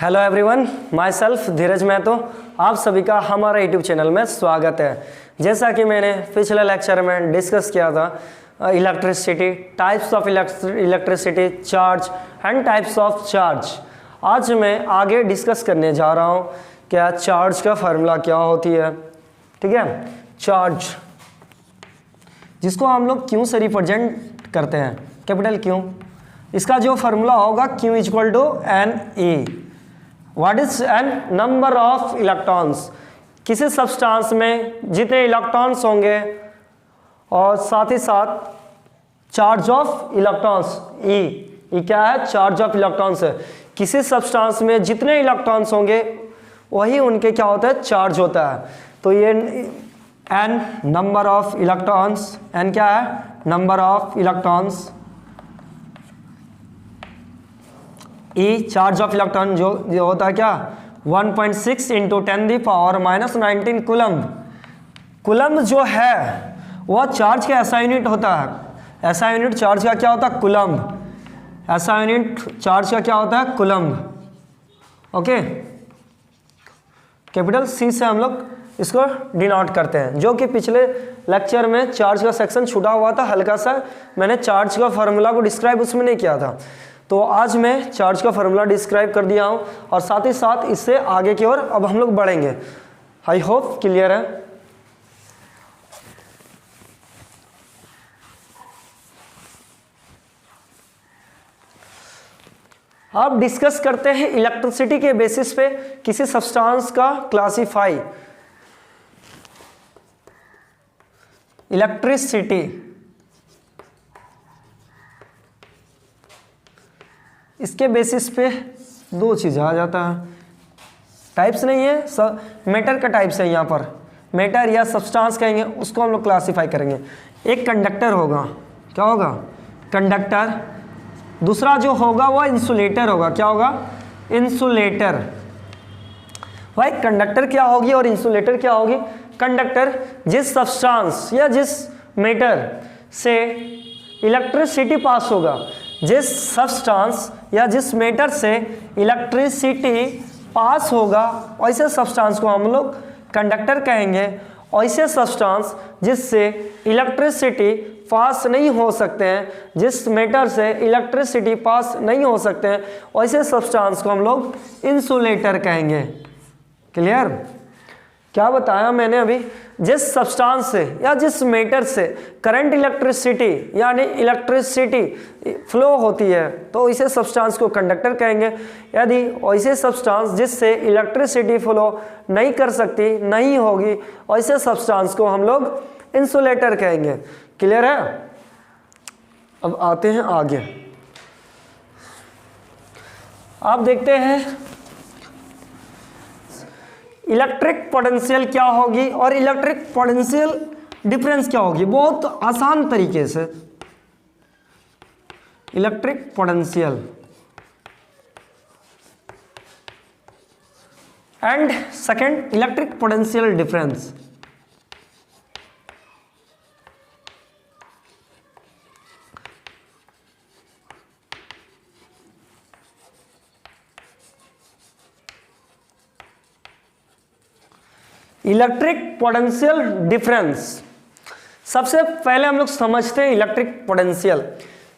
Hello everyone, my self धीरज महतो। आप सभी का हमारे यूट्यूब चैनल में स्वागत है। जैसा कि मैंने पिछले लेक्चर में डिस्कस किया था electricity, types of electricity, charge and types of charge, आज मैं आगे डिस्कस करने जा रहा हूँ क्या चार्ज का फार्मूला क्या होती है। ठीक है, चार्ज जिसको हम लोग क्यू से रिप्रेजेंट करते हैं, कैपिटल क्यू। इसका जो फार्मूला होगा Q equal to N E. What is N? Number of electrons. किसी सब्सटेंस में जितने इलेक्ट्रॉन्स होंगे और साथ ही साथ चार्ज ऑफ इलेक्ट्रॉन्स। ई क्या है? चार्ज ऑफ इलेक्ट्रॉन्स है। किसी सब्सटेंस में जितने इलेक्ट्रॉन्स होंगे वही उनके क्या होता है? चार्ज होता है। तो ये N number of electrons, N क्या है? Number of electrons. E charge of electron जो होता है क्या? 1.6 इंटू 10⁻⁻19 कूलम्ब। कूलम्ब जो है वह चार्ज का ऐसा यूनिट होता है। ऐसा यूनिट चार्ज का क्या होता है? कूलम्ब। ऐसा यूनिट चार्ज का क्या होता है? कूलम्ब। ओके, कैपिटल सी से हम लोग इसको डिनोट करते हैं, जो कि पिछले लेक्चर में चार्ज का सेक्शन छूटा हुआ था हल्का सा। मैंने चार्ज का फार्मूला को डिस्क्राइब उसमें नहीं किया था, तो आज मैं चार्ज का फार्मूला डिस्क्राइब कर दिया हूं और साथ ही साथ इससे आगे की ओर अब हम लोग बढ़ेंगे। आई होप क्लियर है। अब डिस्कस करते हैं इलेक्ट्रिसिटी के बेसिस पे किसी सब्सटेंस का क्लासिफाई। इलेक्ट्रिसिटी इसके बेसिस पे दो चीज़ आ जाता है। टाइप्स नहीं है, मैटर का टाइप्स है। यहाँ पर मैटर या सब्सटेंस कहेंगे, उसको हम लोग क्लासिफाई करेंगे। एक कंडक्टर होगा, क्या होगा? कंडक्टर। दूसरा जो होगा वह इंसुलेटर होगा। क्या होगा? इंसुलेटर। भाई कंडक्टर क्या होगी और इंसुलेटर क्या होगी? कंडक्टर जिस सब्सटेंस या जिस मैटर से इलेक्ट्रिसिटी पास होगा, जिस सब्सटेंस या जिस मैटर से इलेक्ट्रिसिटी पास होगा, वैसे सब्सटेंस को हम लोग कंडक्टर कहेंगे। ऐसे सब्सटेंस जिससे इलेक्ट्रिसिटी पास नहीं हो सकते हैं, जिस मैटर से इलेक्ट्रिसिटी पास नहीं हो सकते हैं, वैसे सब्सटेंस को हम लोग इंसुलेटर कहेंगे। क्लियर? क्या बताया मैंने अभी? जिस सब्सटेंस से या जिस मैटर से करंट इलेक्ट्रिसिटी यानी इलेक्ट्रिसिटी फ्लो होती है, तो इसे सब्सटेंस को कंडक्टर कहेंगे। यदि ऐसे सब्सटेंस जिससे इलेक्ट्रिसिटी फ्लो नहीं कर सकती, नहीं होगी, ऐसे सब्सटेंस को हम लोग इंसुलेटर कहेंगे। क्लियर है? अब आते हैं आगे। आप देखते हैं इलेक्ट्रिक पोटेंशियल क्या होगी और इलेक्ट्रिक पोटेंशियल डिफरेंस क्या होगी। बहुत आसान तरीके से electric potential and second electric potential difference. Electric potential difference सबसे पहले हम लोग समझते हैं। इलेक्ट्रिक पोटेंशियल,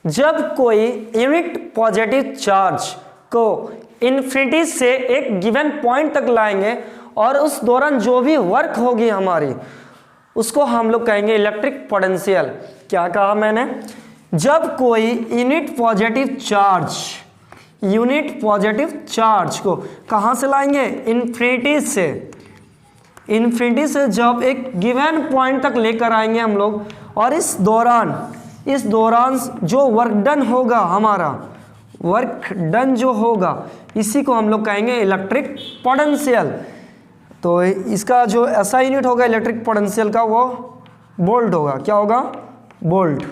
जब कोई यूनिट पॉजिटिव चार्ज को इन्फिनिटी से एक गिवन पॉइंट तक लाएंगे और उस दौरान जो भी वर्क होगी हमारी, उसको हम लोग कहेंगे इलेक्ट्रिक पोटेंशियल। क्या कहा मैंने? जब कोई यूनिट पॉजिटिव चार्ज को कहाँ से लाएंगे? इन्फिनिटी से जब एक गिवन पॉइंट तक लेकर आएंगे हम लोग, और इस दौरान जो वर्क डन होगा, हमारा वर्क डन जो होगा, इसी को हम लोग कहेंगे इलेक्ट्रिक पोटेंशियल। तो इसका जो ऐसा यूनिट होगा इलेक्ट्रिक पोटेंशियल का, वो वोल्ट होगा। क्या होगा? वोल्ट।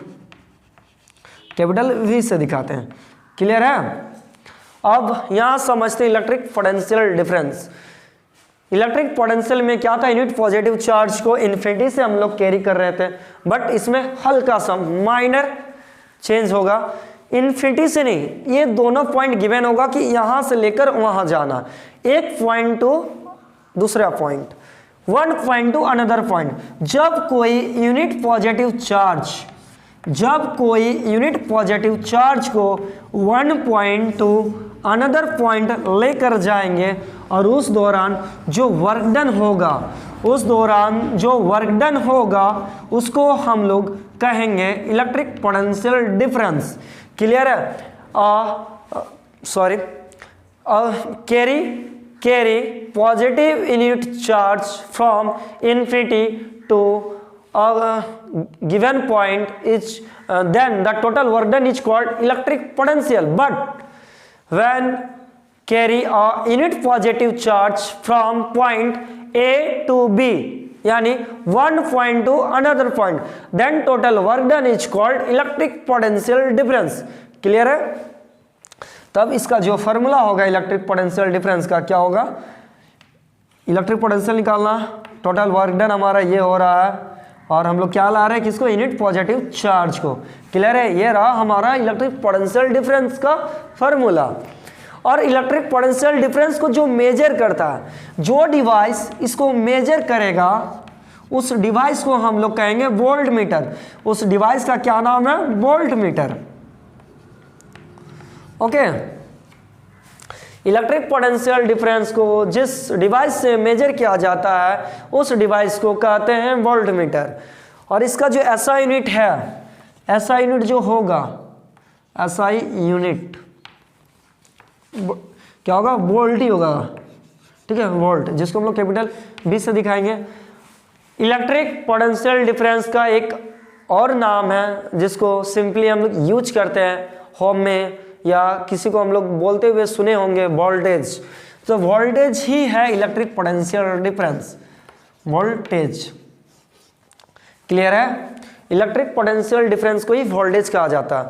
कैपिटल V से दिखाते हैं। क्लियर है? अब यहां समझते हैं electric potential difference. Electric potential में क्या था? यूनिट पॉजिटिव चार्ज को इन्फिनिटी से हम लोग कैरी कर रहे थे, बट इसमें हल्का सा माइनर चेंज होगा। इन्फिनिटी से नहीं, ये दोनों पॉइंट गिवन होगा कि यहां से लेकर वहां जाना, एक पॉइंट टू दूसरा point, one point two another point. जब कोई यूनिट पॉजिटिव चार्ज को one point two another point लेकर जाएंगे और उस दौरान जो वर्क डन होगा उसको हम लोग कहेंगे इलेक्ट्रिक पोटेंशियल डिफरेंस। क्लियर है? carry positive unit charge from infinity to a given point is then the total work done is called electric potential. But when carry a unit positive charge from point A to B, यानी one point to another point, then total work done is called electric potential difference. Clear है? तब इसका जो formula होगा electric potential difference का क्या होगा? Electric potential निकालना, टोटल वर्क डन हमारा ये हो रहा है और हम लोग क्या ला रहे हैं, किसको? यूनिट पॉजिटिव चार्ज को। क्लियर है? ये रहा हमारा इलेक्ट्रिक पोटेंशियल डिफरेंस का फॉर्मूला। और इलेक्ट्रिक पोटेंशियल डिफरेंस को जो मेजर करता है, जो डिवाइस इसको मेजर करेगा उस डिवाइस को हम लोग कहेंगे वोल्ट मीटर। उस डिवाइस का क्या नाम है? Volt meter. Okay, electric potential difference को जिस डिवाइस से मेजर किया जाता है उस डिवाइस को कहते हैं वोल्ट मीटर। और इसका जो एसआई यूनिट है, एसआई यूनिट जो होगा, एसआई यूनिट क्या होगा? वोल्ट ही होगा। ठीक है, वोल्ट, जिसको हम लोग कैपिटल बी से दिखाएंगे। इलेक्ट्रिक पोटेंशियल डिफरेंस का एक और नाम है जिसको सिंपली हम लोग यूज करते हैं होम में, या किसी को हम लोग बोलते हुए सुने होंगे, वोल्टेज। तो वोल्टेज ही है electric potential difference, voltage. Clear है? इलेक्ट्रिक पोटेंशियल डिफरेंस को ही वोल्टेज कहा जाता है।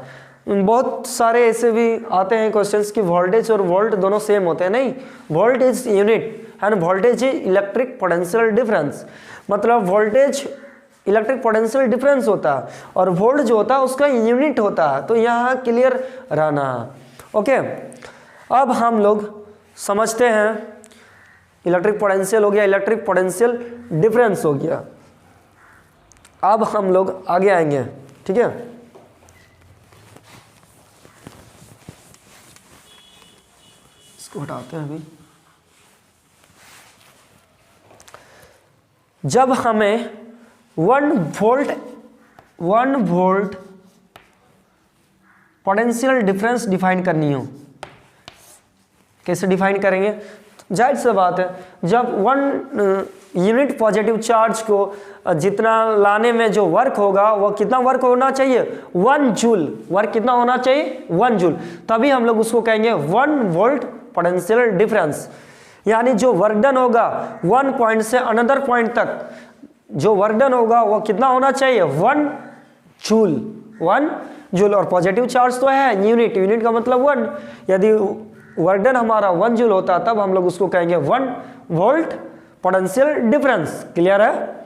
बहुत सारे ऐसे भी आते हैं क्वेश्चंस कि वोल्टेज और वोल्ट दोनों सेम होते हैं। नहीं, volt is unit end voltage is electric potential difference. मतलब वोल्टेज इलेक्ट्रिक पोटेंशियल डिफरेंस होता है और वोल्ट जो होता है उसका यूनिट होता है। तो यहाँ क्लियर रहना है। ओके, अब हम लोग समझते हैं इलेक्ट्रिक पोटेंशियल हो गया, इलेक्ट्रिक पोटेंशियल डिफरेंस हो गया। अब हम लोग आगे आएंगे। ठीक है, इसको हटाते हैं अभी। जब हमें 1 वोल्ट पोटेंशियल डिफरेंस डिफाइन करनी हो, कैसे डिफाइन करेंगे? जाहिर सी बात है, जब 1 यूनिट पॉजिटिव चार्ज को जितना लाने में जो वर्क होगा वो कितना वर्क होना चाहिए? 1 जूल। वर्क कितना होना चाहिए? 1 जूल। तभी हम लोग उसको कहेंगे 1 वोल्ट पोटेंशियल डिफरेंस। यानी जो वर्क डन होगा 1 पॉइंट से अनदर पॉइंट तक जो वर्क डन होगा वो कितना होना चाहिए? 1 जूल। 1 जूल। और पॉजिटिव चार्ज तो है यूनिट, यूनिट का मतलब 1। यदि वर्क डन हमारा 1 जूल होता तब हम लोग उसको कहेंगे 1 वोल्ट पोटेंशियल डिफरेंस। क्लियर है?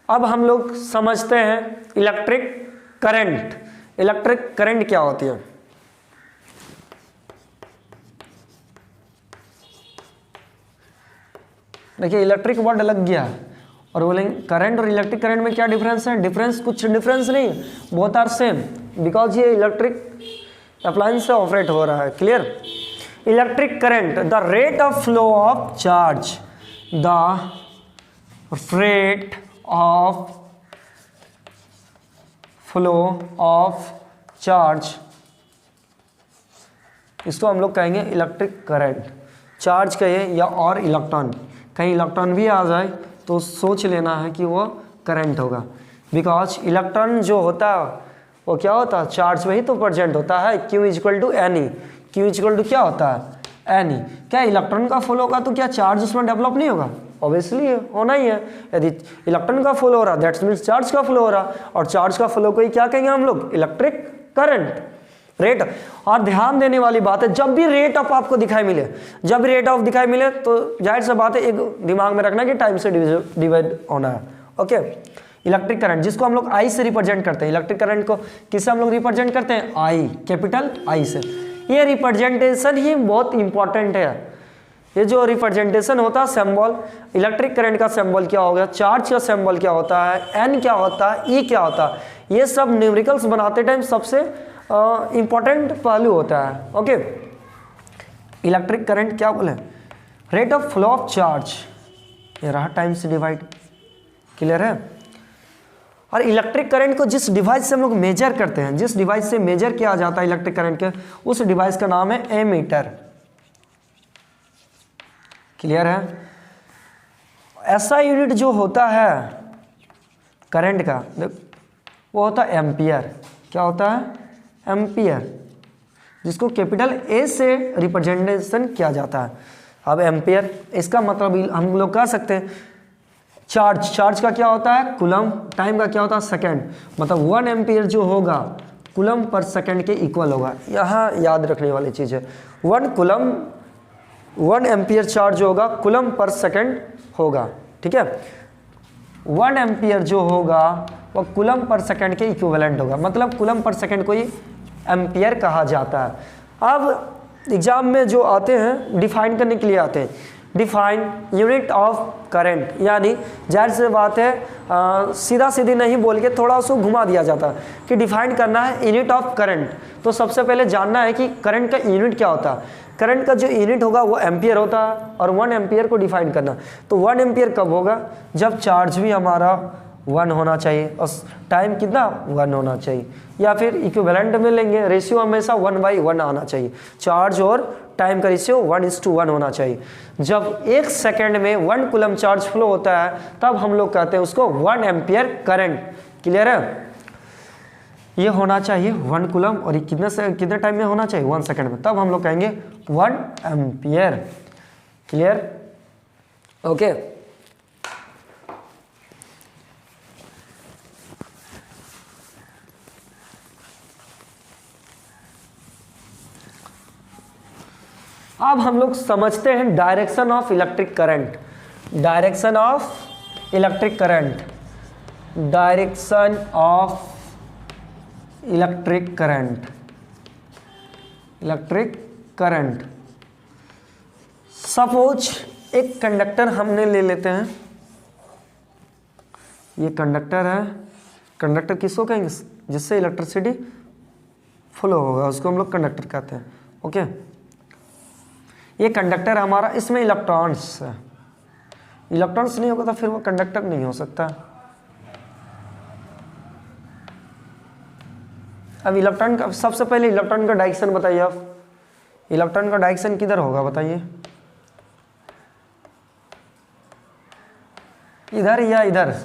अब हम लोग समझते हैं इलेक्ट्रिक करंट। इलेक्ट्रिक करंट क्या होती है? देखिए, इलेक्ट्रिक वर्ड लग गया और बोलेंगे करंट और इलेक्ट्रिक करंट में क्या डिफरेंस है? डिफरेंस कुछ डिफरेंस नहीं, बोथ आर सेम, बिकॉज ये इलेक्ट्रिक अप्लायंस से ऑपरेट हो रहा है। Clear? Electric current, the rate of flow of charge, the rate of flow of charge, इसको हम लोग कहेंगे इलेक्ट्रिक करंट। चार्ज कहिए या और इलेक्ट्रॉन, कहीं इलेक्ट्रॉन भी आ जाए तो सोच लेना है कि वो करंट होगा, बिकॉज इलेक्ट्रॉन जो होता है वो क्या होता है? चार्ज में ही तो प्रेजेंट होता है। Q equal to N E. Q equal to क्या होता है? N E. क्या इलेक्ट्रॉन का फ्लो होगा तो क्या चार्ज उसमें डेवलप नहीं होगा? ऑब्वियसली होना ही है। यदि इलेक्ट्रॉन का फ्लो हो रहा दैट्स मीन्स चार्ज का फ्लो हो रहा, और चार्ज का फ्लो को ही क्या कहेंगे हम लोग? Electric current. रेट। और ध्यान देने वाली बात है, जब भी रेट ऑफ आपको दिखाई मिले, जब भी रेट ऑफ दिखाई मिले तो जाहिर सी बात है एक दिमाग में रखना कि टाइम से डिवाइड होना है। ओके, इलेक्ट्रिक करंट जिसको हम लोग आई से रिप्रेजेंट करते हैं, इलेक्ट्रिक करंट को किससे हम लोग रिप्रेजेंट करते हैं? आई, कैपिटल आई से। ये रिप्रेजेंटेशन ही बहुत इंपॉर्टेंट है। ये जो रिप्रेजेंटेशन होता है सिंबल, इलेक्ट्रिक करंट का सिंबल क्या होगा, चार्ज का सिंबल क्या होता है, एन क्या होता है, ई क्या होता है, ये सब न्यूमेरिकल्स बनाते टाइम सबसे इंपॉर्टेंट पहलू होता है। ओके, इलेक्ट्रिक करंट क्या बोले? Rate of flow of charge, ये रहा टाइम से डिवाइड। क्लियर है? और इलेक्ट्रिक करंट को जिस डिवाइस से हम लोग मेजर करते हैं, जिस डिवाइस से मेजर किया जाता है इलेक्ट्रिक करंट के, उस डिवाइस का नाम है एमीटर। क्लियर है? ऐसा यूनिट जो होता है करंट का, वो होता है एम्पियर। क्या होता है? एम्पियर, जिसको कैपिटल ए से रिप्रेजेंटेशन किया जाता है। अब एम्पियर, इसका मतलब हम लोग कह सकते हैं चार्ज, चार्ज का क्या होता है? कूलम, टाइम का क्या होता है? सेकेंड। मतलब 1 एम्पियर जो होगा कूलम पर सेकेंड के इक्वल होगा। यहाँ याद रखने वाली चीज़ है, 1 एम्पियर चार्ज होगा कूलम पर सेकेंड होगा। ठीक है, 1 एम्पियर जो होगा वो कूलम पर सेकेंड के इक्विवेलेंट होगा, मतलब कूलम पर सेकेंड को ही एम्पियर कहा जाता है। अब एग्जाम में जो आते हैं डिफाइन करने के लिए आते हैं, डिफाइन यूनिट ऑफ करंट, यानी जाहिर सी बात है सीधा सीधी नहीं बोल के थोड़ा उसको घुमा दिया जाता है कि डिफाइन करना है यूनिट ऑफ करंट। तो सबसे पहले जानना है कि करंट का यूनिट क्या होता है। करंट का जो यूनिट होगा वो एम्पियर होता है, और 1 एम्पियर को डिफाइन करना। तो 1 एम्पियर कब होगा? जब चार्ज भी हमारा 1 होना चाहिए और टाइम कितना? 1 होना चाहिए, या फिर इक्विवेलेंट में लेंगे, रेशियो हमेशा 1/1 आना चाहिए। चार्ज और टाइम का रेशियो 1:1 होना चाहिए। जब 1 सेकेंड में 1 कूलम चार्ज फ्लो होता है तब हम लोग कहते हैं उसको 1 एम्पियर करंट। क्लियर है? ये होना चाहिए 1 कूलम, और ये कितने टाइम में होना चाहिए? 1 सेकेंड में, तब हम लोग कहेंगे 1 एम्पियर। क्लियर? ओके, अब हम लोग समझते हैं direction of electric current. Direction of electric current, direction of electric current, electric current. Suppose एक कंडक्टर हमने ले लेते हैं, ये कंडक्टर है। कंडक्टर किसको कहेंगे? जिससे इलेक्ट्रिसिटी फ्लो होगा उसको हम लोग कंडक्टर कहते हैं। ओके, ये कंडक्टर हमारा, इसमें इलेक्ट्रॉन्स है। इलेक्ट्रॉन्स नहीं होगा तो फिर वो कंडक्टर नहीं हो सकता। अब इलेक्ट्रॉन का, सबसे पहले इलेक्ट्रॉन का डायरेक्शन बताइए आप। इलेक्ट्रॉन का डायरेक्शन किधर होगा बताइए? इधर या इधर?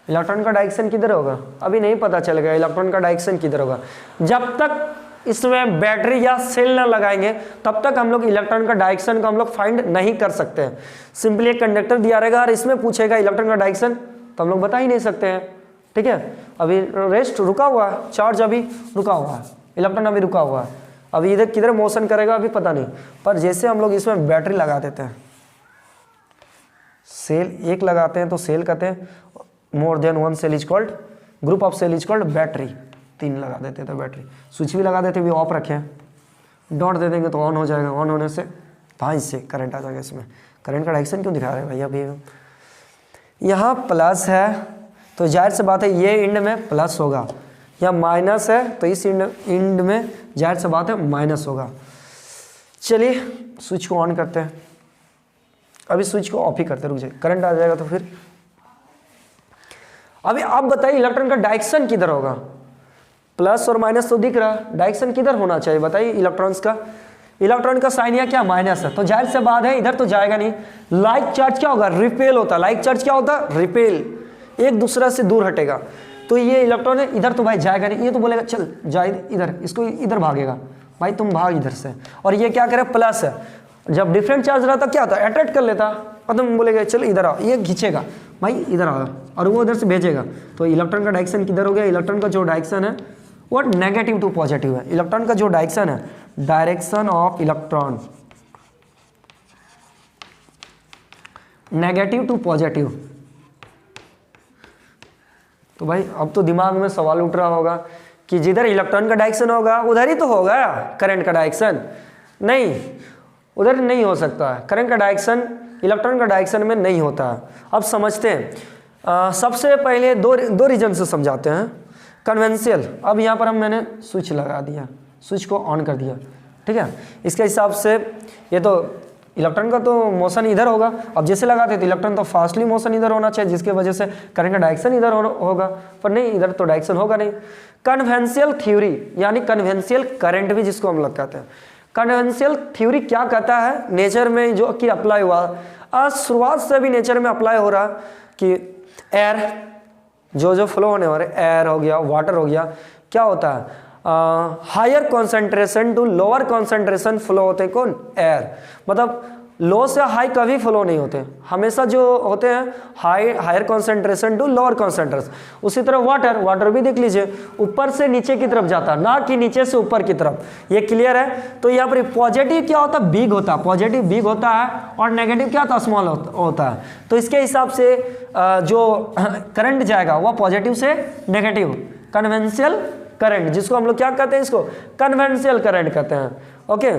इलेक्ट्रॉन का डायरेक्शन किधर होगा? अभी नहीं पता चलेगा इलेक्ट्रॉन का डायरेक्शन किधर होगा। जब तक इसमें बैटरी या सेल ना लगाएंगे तब तक हम लोग इलेक्ट्रॉन का डायरेक्शन को हम लोग फाइंड नहीं कर सकते हैं। सिंपली एक कंडक्टर दिया रहेगा और इसमें पूछेगा इलेक्ट्रॉन का डायरेक्शन, तो हम लोग बता ही नहीं सकते हैं। ठीक है, अभी रेस्ट रुका हुआ है, चार्ज अभी रुका हुआ है, इलेक्ट्रॉन अभी रुका हुआ है, अभी इधर किधर मोशन करेगा अभी पता नहीं। पर जैसे हम लोग इसमें बैटरी लगा देते हैं, सेल एक लगाते हैं तो सेल कहते हैं, more than 1 cell is called, group of cell is called battery. 3 लगा देते तो बैटरी, स्विच भी लगा देते भी ऑफ रखें, डॉट दे देंगे तो ऑन हो जाएगा, ऑन होने से भाई से करंट आ जाएगा। इसमें करंट का डायरेक्शन क्यों दिखा रहे हैं भाई? अभी यहाँ प्लस है तो जाहिर सी बात है ये इंड में प्लस होगा, या माइनस है तो इस इंड में जाहिर सी बात है माइनस होगा। चलिए स्विच को ऑन करते हैं, अभी स्विच को ऑफ ही करते, रुक जाए, करंट आ जाएगा तो फिर। अभी आप बताइए इलेक्ट्रॉन का डायरेक्शन किधर होगा? प्लस और माइनस तो दिख रहा, डायरेक्शन किधर होना चाहिए बताइए इलेक्ट्रॉन्स का? इलेक्ट्रॉन का साइन या क्या? माइनस है, तो जाहिर से बात है इधर तो जाएगा नहीं। लाइक चार्ज क्या होगा? रिपेल होता। लाइक चार्ज क्या होता? रिपेल, एक दूसरे से दूर हटेगा। तो ये इलेक्ट्रॉन है इधर तो भाई जाएगा नहीं, ये तो बोलेगा चल जा इधर, इसको इधर भागेगा, भाई तुम भाग इधर से। और ये क्या करे? प्लस है, जब डिफरेंट चार्ज रहता क्या होता? अट्रैक्ट कर लेता, और तुम बोलेगा चल इधर आओ, ये खींचेगा भाई इधर आओ, और वो उधर से भेजेगा। तो इलेक्ट्रॉन का डायरेक्शन किधर हो गया? इलेक्ट्रॉन का जो डायरेक्शन है वो नेगेटिव टू पॉजिटिव है। इलेक्ट्रॉन का जो डायरेक्शन है, direction of electron negative to positive. तो भाई अब तो दिमाग में सवाल उठ रहा होगा कि जिधर इलेक्ट्रॉन का डायरेक्शन होगा उधर ही तो होगा करंट का डायरेक्शन। नहीं, उधर नहीं हो सकता है। करंट का डायरेक्शन इलेक्ट्रॉन का डायरेक्शन में नहीं होता है। अब समझते हैं। सबसे पहले दो रीजन से समझाते हैं। कन्वेंशियल, अब यहाँ पर मैंने स्विच लगा दिया, स्विच को ऑन कर दिया, ठीक है। इसके हिसाब से ये तो इलेक्ट्रॉन का तो मोशन इधर होगा। अब जैसे लगाते तो इलेक्ट्रॉन तो फास्टली मोशन इधर होना चाहिए, जिसके वजह से करंट का डायरेक्शन इधर होगा, पर नहीं, इधर तो डायरेक्शन होगा नहीं। कन्वेंशियल थ्योरी यानी कन्वेंशियल करंट भी जिसको हम लोग कहते हैं। कन्वेंशियल थ्योरी क्या कहता है, नेचर में जो कि अप्लाई हुआ, शुरुआत से भी नेचर में अप्लाई हो रहा कि एयर जो फ्लो होने वाले, एयर हो गया, वाटर हो गया, क्या होता है, higher concentration to lower concentration flow होते हैं। कौन? एयर। मतलब लो से हाई कभी फ्लो नहीं होते, हमेशा जो होते हैं higher concentration to lower concentration. उसी तरह वाटर भी देख लीजिए, ऊपर से नीचे की तरफ जाता है, ना कि नीचे से ऊपर की तरफ। ये क्लियर है। तो यहाँ पर पॉजिटिव क्या होता है, बिग होता है, पॉजिटिव बिग होता है, और नेगेटिव क्या होता है, स्मॉल होता है। तो इसके हिसाब से जो करंट जाएगा वह पॉजिटिव से नेगेटिव, कन्वेंशियल करंट, जिसको हम लोग क्या कहते हैं, इसको कन्वेंशियल करंट कहते हैं। ओके,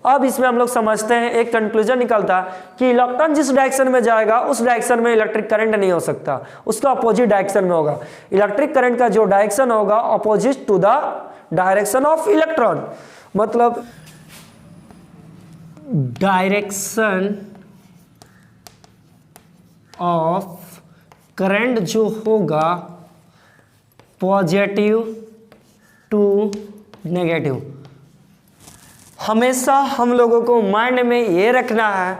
अब इसमें हम लोग समझते हैं, एक कंक्लूजन निकलता है कि इलेक्ट्रॉन जिस डायरेक्शन में जाएगा उस डायरेक्शन में इलेक्ट्रिक करंट नहीं हो सकता, उसका अपोजिट डायरेक्शन में होगा। इलेक्ट्रिक करंट का जो डायरेक्शन होगा opposite to the direction of electron, मतलब डायरेक्शन ऑफ करंट जो होगा पॉजिटिव टू नेगेटिव। हमेशा हम लोगों को माइंड में ये रखना है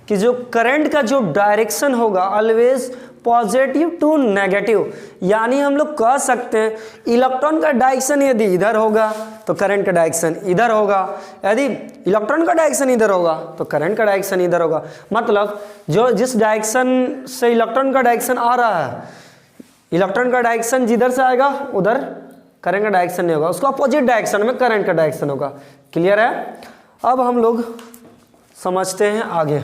कि जो करंट का जो डायरेक्शन होगा ऑलवेज पॉजिटिव टू नेगेटिव। यानी हम लोग कह सकते हैं इलेक्ट्रॉन का डायरेक्शन यदि इधर होगा तो करंट का डायरेक्शन इधर होगा, यदि इलेक्ट्रॉन का डायरेक्शन इधर होगा तो करंट का डायरेक्शन इधर होगा। मतलब जो जिस डायरेक्शन से इलेक्ट्रॉन का डायरेक्शन आ रहा है, इलेक्ट्रॉन का डायरेक्शन जिधर से आएगा उधर करंट का डायरेक्शन नहीं होगा, उसका अपोजिट डायरेक्शन में करंट का डायरेक्शन होगा। क्लियर है। अब हम लोग समझते हैं आगे।